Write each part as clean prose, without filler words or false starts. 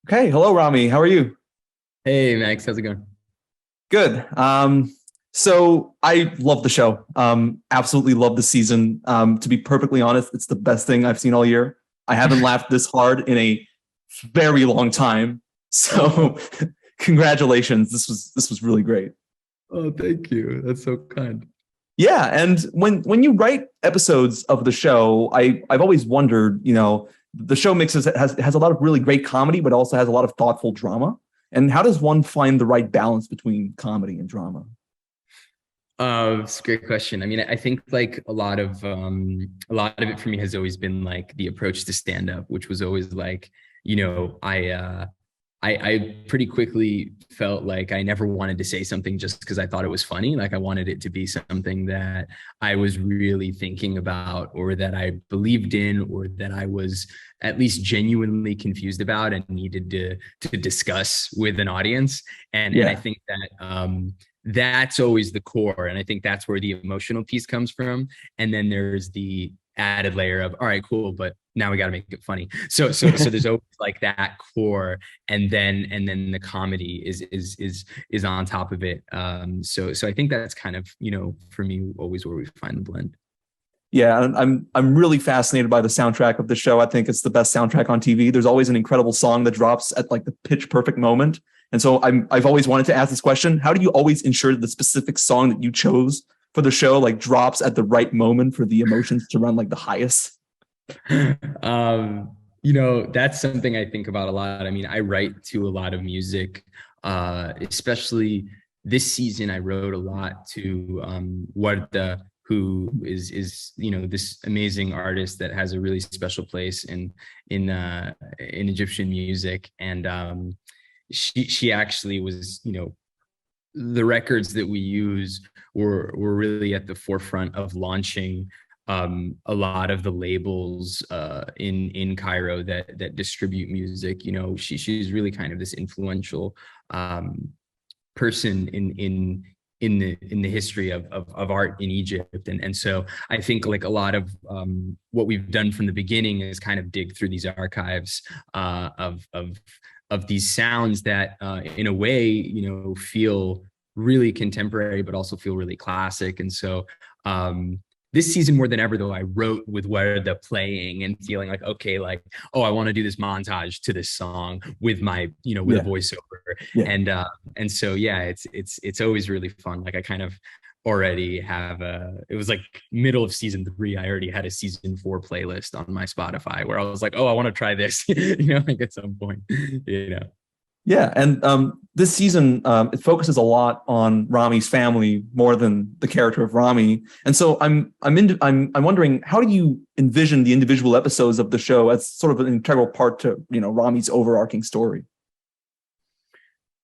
Okay, hello, Ramy. How are you? Hey Max, how's it going? Good. So I love the show. Absolutely love the season. To be perfectly honest, it's the best thing I've seen all year. I haven't laughed this hard in a very long time. Oh, So, congratulations. This was really great. oh, thank you. That's so kind. Yeah, and when you write episodes of the show, I've always wondered, the show has a lot of really great comedy, but also has a lot of thoughtful drama. And how does one find the right balance between comedy and drama? It's a great question. I mean, I think like a lot of it for me has always been like the approach to stand up, which was always like, you know, I pretty quickly felt like I never wanted to say something just because I thought it was funny. Like I wanted it to be something that I was really thinking about or that I believed in or that I was at least genuinely confused about and needed to discuss with an audience. And I Yeah. think that that's always the core. And I think that's where the emotional piece comes from. And then there's the added layer of, all right, cool, but now we got to make it funny. So there's always like that core, and then the comedy is on top of it. So I think that's kind of, for me, always where we find the blend. Yeah, and I'm really fascinated by the soundtrack of the show. I think it's the best soundtrack on TV. There's always an incredible song that drops at like the pitch perfect moment. And so I've always wanted to ask this question. How do you always ensure that the specific song that you chose for the show like drops at the right moment for the emotions to run like the highest? That's something I think about a lot. I mean, I write to a lot of music, especially this season. I wrote a lot to Warda, who is this amazing artist that has a really special place in Egyptian music, and she actually was the records that we use were really at the forefront of launching a lot of the labels in Cairo that distribute music. She's really kind of this influential person in the history of art in Egypt. And so I think like a lot of what we've done from the beginning is kind of dig through these archives of these sounds that in a way, feel really contemporary, but also feel really classic. And so this season more than ever though, I wrote with where the playing and feeling like, okay, like, oh, I want to do this montage to this song with my, with a Yeah, voiceover. yeah. And so yeah, it's always really fun. Like I kind of already have it was like middle of season 3. I already had a season 4 playlist on my Spotify where I was like, oh, I want to try this, like at some point, you know. Yeah, and this season it focuses a lot on Rami's family more than the character of Rami, and so I'm wondering how do you envision the individual episodes of the show as sort of an integral part to Rami's overarching story?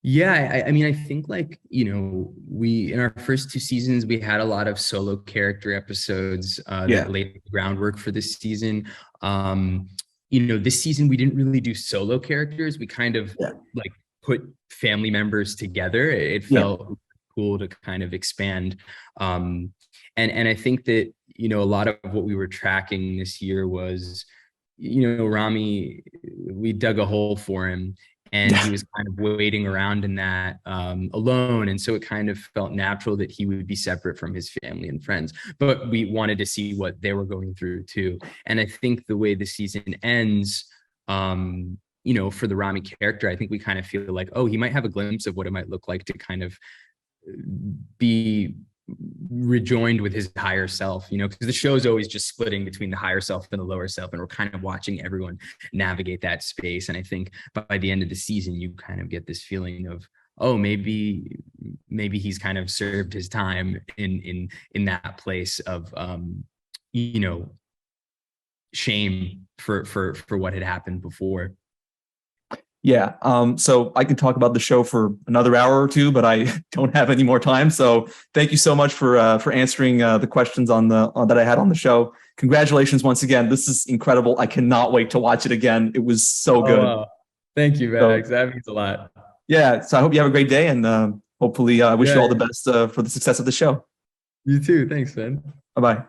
Yeah, I mean, I think like, we in our first 2 seasons, we had a lot of solo character episodes that Yeah, laid the groundwork for this season. This season we didn't really do solo characters. We kind of yeah, like put family members together. It yeah, felt cool to kind of expand. And I think that, a lot of what we were tracking this year was, Rami, we dug a hole for him and he yeah, was kind of waiting around in that alone. And so it kind of felt natural that he would be separate from his family and friends. But we wanted to see what they were going through too. And I think the way the season ends, for the Rami character, I think we kind of feel like, oh, he might have a glimpse of what it might look like to kind of be rejoined with his higher self, because the show is always just splitting between the higher self and the lower self. And we're kind of watching everyone navigate that space. And I think by the end of the season, you kind of get this feeling of, oh, maybe he's kind of served his time in that place of you know, shame for what had happened before. yeah. So I could talk about the show for another hour or two, but I don't have any more time. So thank you so much for answering the questions that I had on the show. Congratulations once again. This is incredible. I cannot wait to watch it again. It was so Oh good. wow. Thank you, So Max. That means a lot. yeah. So I hope you have a great day, and hopefully I wish you all the Yeah, best for the success of the show. you too. Thanks, man. Bye bye.